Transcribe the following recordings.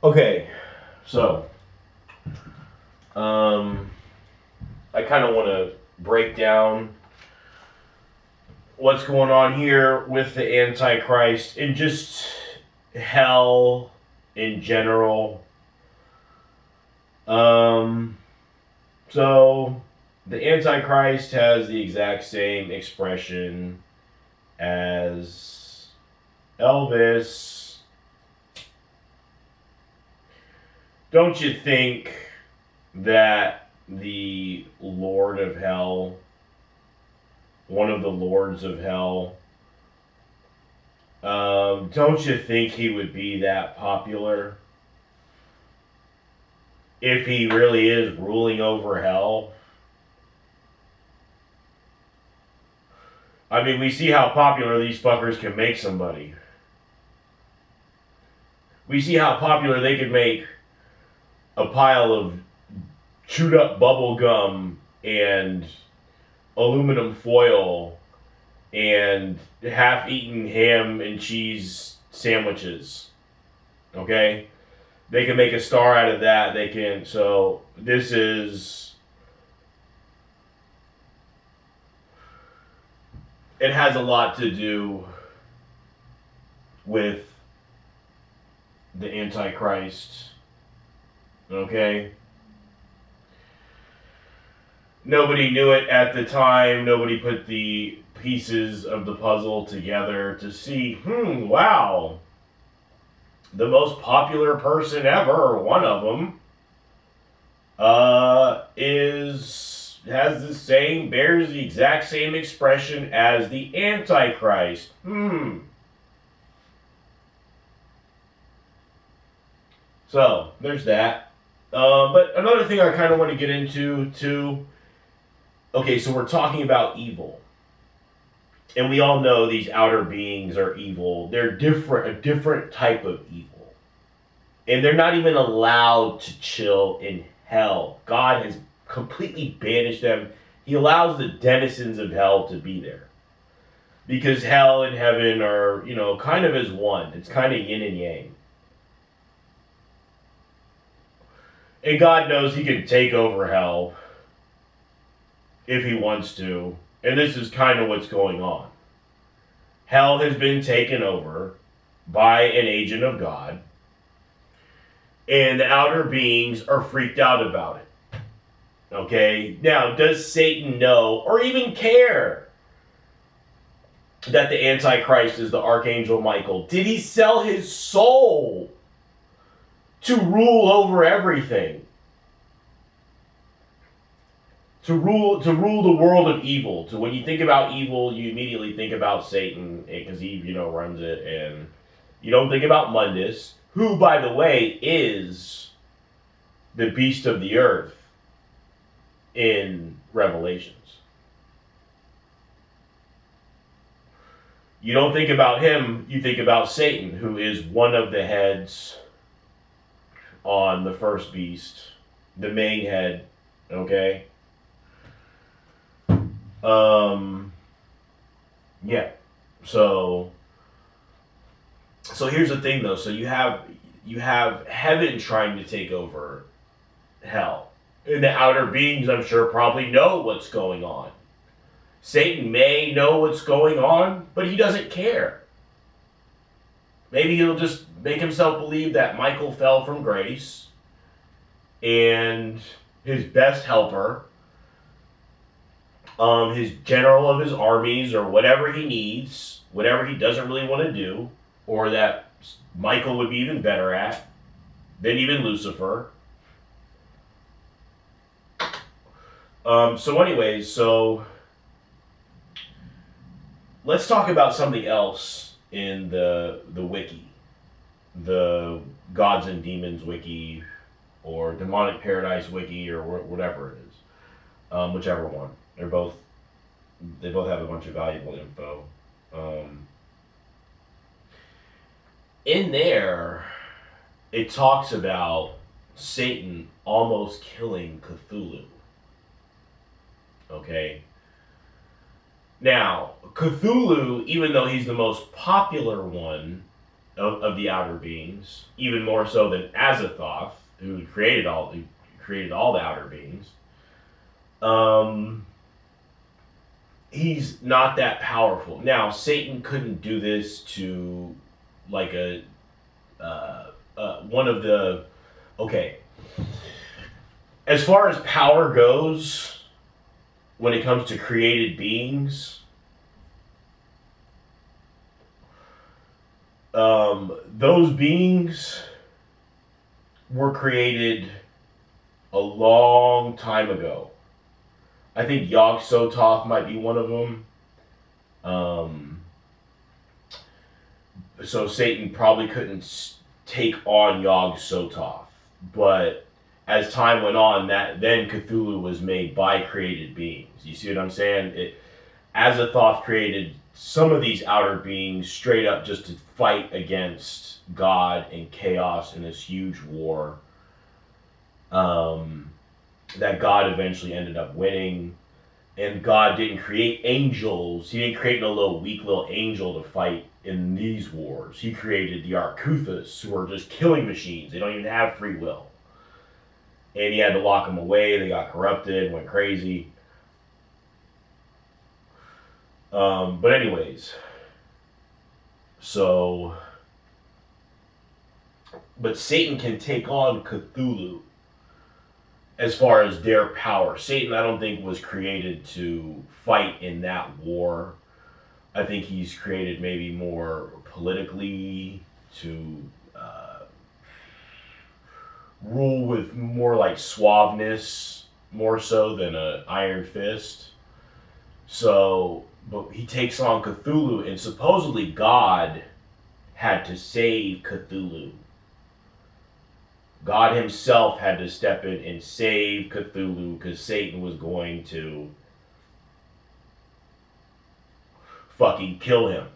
Okay, so um, I kind of want to break down what's going on here with the Antichrist and just hell in general. Um, so the Antichrist has the exact same expression as Elvis. Don't you think that the Lord of Hell, one of the Lords of Hell, don't you think he would be that popular if he really is ruling over hell? I mean, we see how popular these fuckers can make somebody. We see how popular they could make a pile of chewed up bubble gum and aluminum foil and half eaten ham and cheese sandwiches. Okay? They can make a star out of that. They can. So, this is. It has a lot to do with the Antichrist. Okay? Nobody knew it at the time. Nobody put the pieces of the puzzle together to see, wow, the most popular person ever, or one of them, bears the exact same expression as the Antichrist. So there's that. But another thing I kind of want to get into too. Okay, so we're talking about evil, and we all know these outer beings are evil. They're different, a different type of evil, and they're not even allowed to chill in hell. God has completely banished them. He allows the denizens of hell to be there, because hell and heaven are, kind of as one. It's kind of yin and yang. And God knows he can take over hell if he wants to. And this is kind of what's going on. Hell has been taken over by an agent of God. And the outer beings are freaked out about it. Okay? Now, does Satan know or even care that the Antichrist is the Archangel Michael? Did he sell his soul to rule over everything? To rule the world of evil. So when you think about evil, you immediately think about Satan because he, runs it, and you don't think about Mundus, who, by the way, is the beast of the earth in Revelations. You don't think about him, you think about Satan, who is one of the heads on the first beast, the main head, okay? Yeah. So here's the thing though. So you have heaven trying to take over hell. And the outer beings, I'm sure, probably know what's going on. Satan may know what's going on, but he doesn't care. Maybe he'll just make himself believe that Michael fell from grace and his best helper, his general of his armies, or whatever he needs, whatever he doesn't really want to do, or that Michael would be even better at than even Lucifer. So let's talk about something else in the wiki, the Gods and Demons wiki, or Demonic Paradise wiki, or whatever it is, whichever one. They both have a bunch of valuable info. In there, it talks about Satan almost killing Cthulhu. Okay. Now, Cthulhu, even though he's the most popular one, of the outer beings, even more so than Azathoth, who created all the outer beings. Um, he's not that powerful. Now, Satan couldn't do this to like one of the okay. As far as power goes, when it comes to created beings, those beings were created a long time ago. I think Yog Sothoth might be one of them. Um, so Satan probably couldn't take on Yog Sothoth, but as time went on, that then Cthulhu was made by created beings. You see what I'm saying? Azathoth created some of these outer beings straight up just to fight against God and chaos in this huge war. That God eventually ended up winning. And God didn't create angels. He didn't create no little weak little angel to fight in these wars. He created the Arkuthas, who are just killing machines. They don't even have free will. And he had to lock them away. They got corrupted, went crazy. But anyways, so, but Satan can take on Cthulhu as far as their power. Satan, I don't think, was created to fight in that war. I think he's created maybe more politically to rule with more like suaveness, more so than an iron fist. So, but he takes on Cthulhu, and supposedly God had to save Cthulhu. God himself had to step in and save Cthulhu because Satan was going to fucking kill him.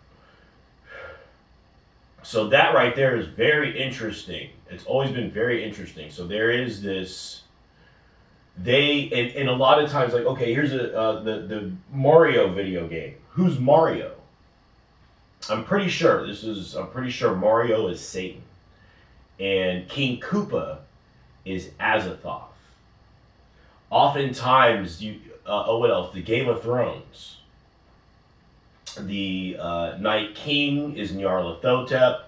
So that right there is very interesting. It's always been very interesting. So there is this. And a lot of times, like, okay, here's the Mario video game. Who's Mario? I'm pretty sure Mario is Satan, and King Koopa is Azathoth. Oftentimes, what else? The Game of Thrones. The Night King is Nyarlathotep.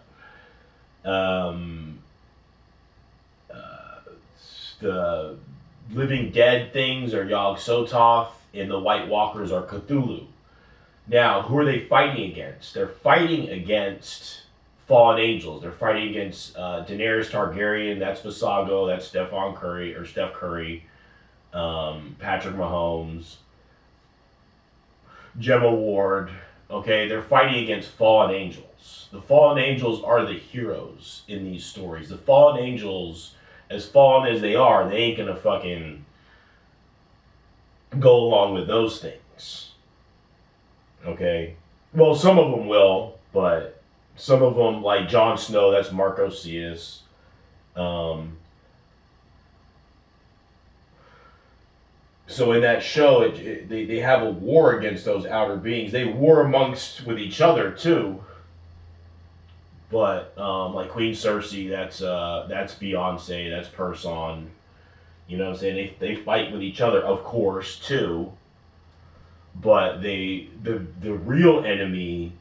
The living dead things are Yog Sothoth, and the White Walkers are Cthulhu. Now, who are they fighting against? They're fighting against fallen angels. They're fighting against Daenerys Targaryen. That's Visago. That's Steph Curry, Patrick Mahomes, Gemma Ward. Okay, they're fighting against fallen angels. The fallen angels are the heroes in these stories. The fallen angels, as fallen as they are, they ain't gonna fucking go along with those things. Okay? Well, some of them will, but some of them, like Jon Snow, that's Marco Cius. So in that show, they have a war against those outer beings. They war amongst with each other too. But like Queen Cersei, that's Beyonce, that's Person. You know what I'm saying? They fight with each other, of course, too. But the real enemy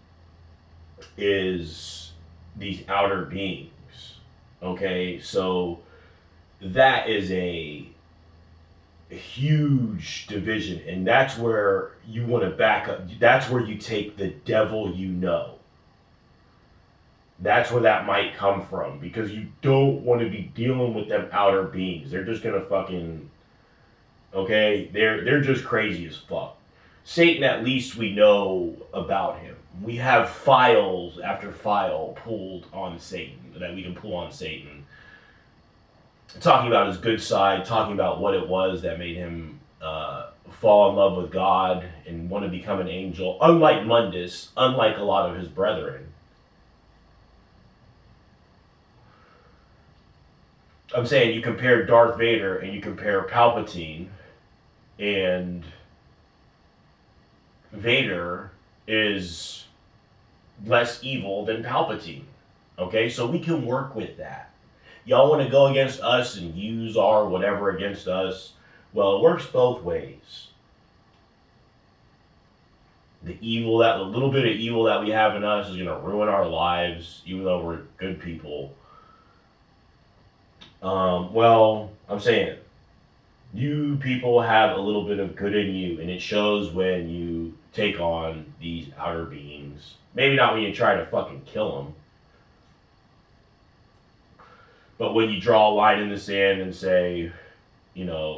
is these outer beings. Okay, so that is a huge division, and that's where you want to back up. That's where you take the devil you know. That's where that might come from, because you don't want to be dealing with them outer beings. They're just gonna fucking, okay, they're just crazy as fuck. Satan, at least we know about him. We have files after file pulled on Satan, that we can pull on Satan, talking about his good side, talking about what it was that made him fall in love with God and want to become an angel. Unlike Mundus, unlike a lot of his brethren. I'm saying you compare Darth Vader and you compare Palpatine, and Vader is less evil than Palpatine. Okay, so we can work with that. Y'all want to go against us and use our whatever against us? Well, it works both ways. The little bit of evil that we have in us is going to ruin our lives, even though we're good people. Well, I'm saying you people have a little bit of good in you, and it shows when you take on these outer beings. Maybe not when you try to fucking kill them, but when you draw a line in the sand and say,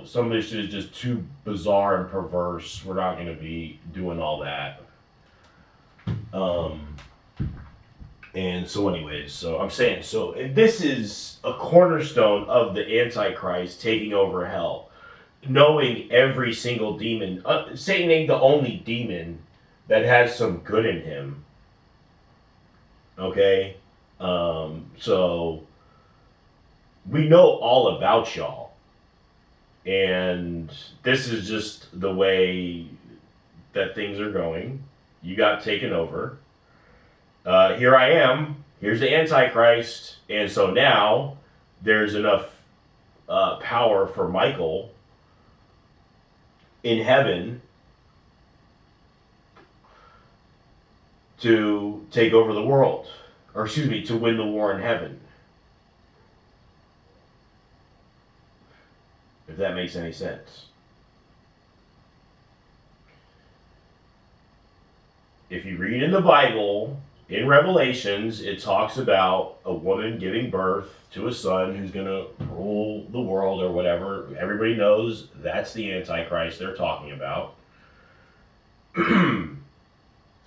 some of this shit is just too bizarre and perverse. We're not going to be doing all that. And so anyways, so I'm saying, so this is a cornerstone of the Antichrist taking over hell. Knowing every single demon. Satan ain't the only demon that has some good in him. Okay? So we know all about y'all. And this is just the way that things are going. You got taken over. Here I am. Here's the Antichrist. And so now there's enough power for Michael in heaven to take over the world. Or excuse me, to win the war in heaven. If that makes any sense. If you read in the Bible, in Revelations, it talks about a woman giving birth to a son who's going to rule the world or whatever. Everybody knows that's the Antichrist they're talking about. And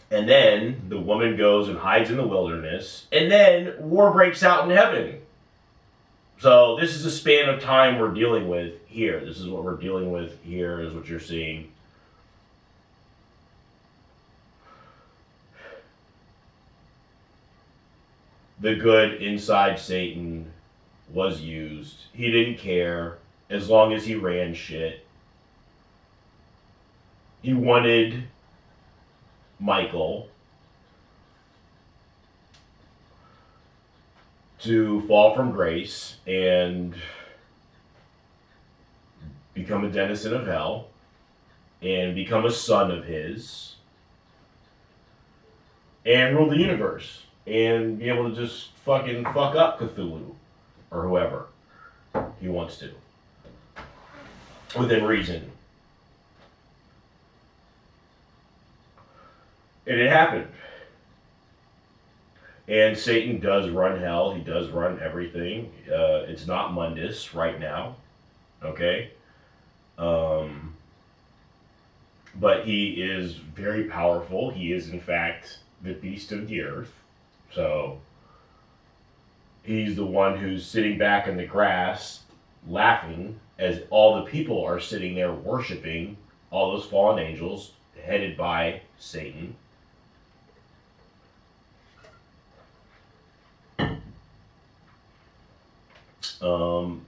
then the woman goes and hides in the wilderness, and then war breaks out in heaven. So this is a span of time we're dealing with here. This is what we're dealing with here, is what you're seeing. The good inside Satan was used. He didn't care as long as he ran shit. He wanted Michael to fall from grace and become a denizen of hell and become a son of his and rule the universe and be able to just fucking fuck up Cthulhu or whoever he wants to within reason. And it happened. And Satan does run hell. He does run everything. It's not Mundus right now. Okay? But he is very powerful. He is, in fact, the beast of the earth. So, he's the one who's sitting back in the grass, laughing, as all the people are sitting there worshiping all those fallen angels, headed by Satan.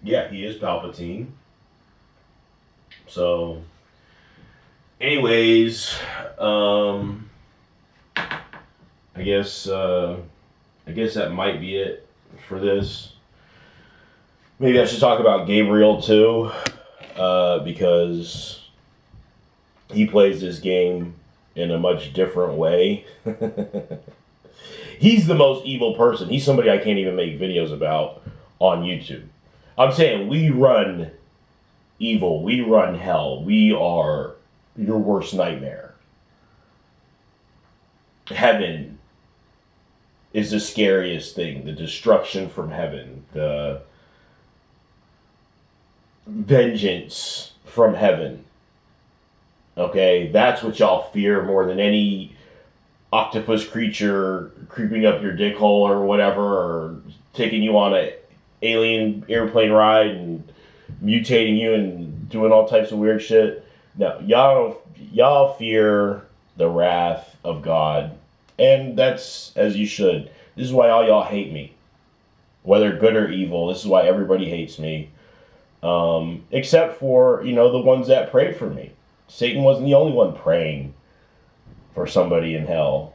Yeah, he is Palpatine. So, anyways, I guess that might be it for this. Maybe I should talk about Gabriel too, because he plays this game in a much different way. He's the most evil person. He's somebody I can't even make videos about on YouTube. I'm saying we run evil. We run hell. We are your worst nightmare. Heaven is the scariest thing. The destruction from heaven. The vengeance from heaven. Okay? That's what y'all fear more than any octopus creature creeping up your dick hole or whatever, or taking you on a alien airplane ride and mutating you and doing all types of weird shit. No, y'all fear the wrath of God, and that's as you should. This is why all y'all hate me, whether good or evil. This is why everybody hates me, except for the ones that prayed for me. Satan wasn't the only one praying for somebody in hell.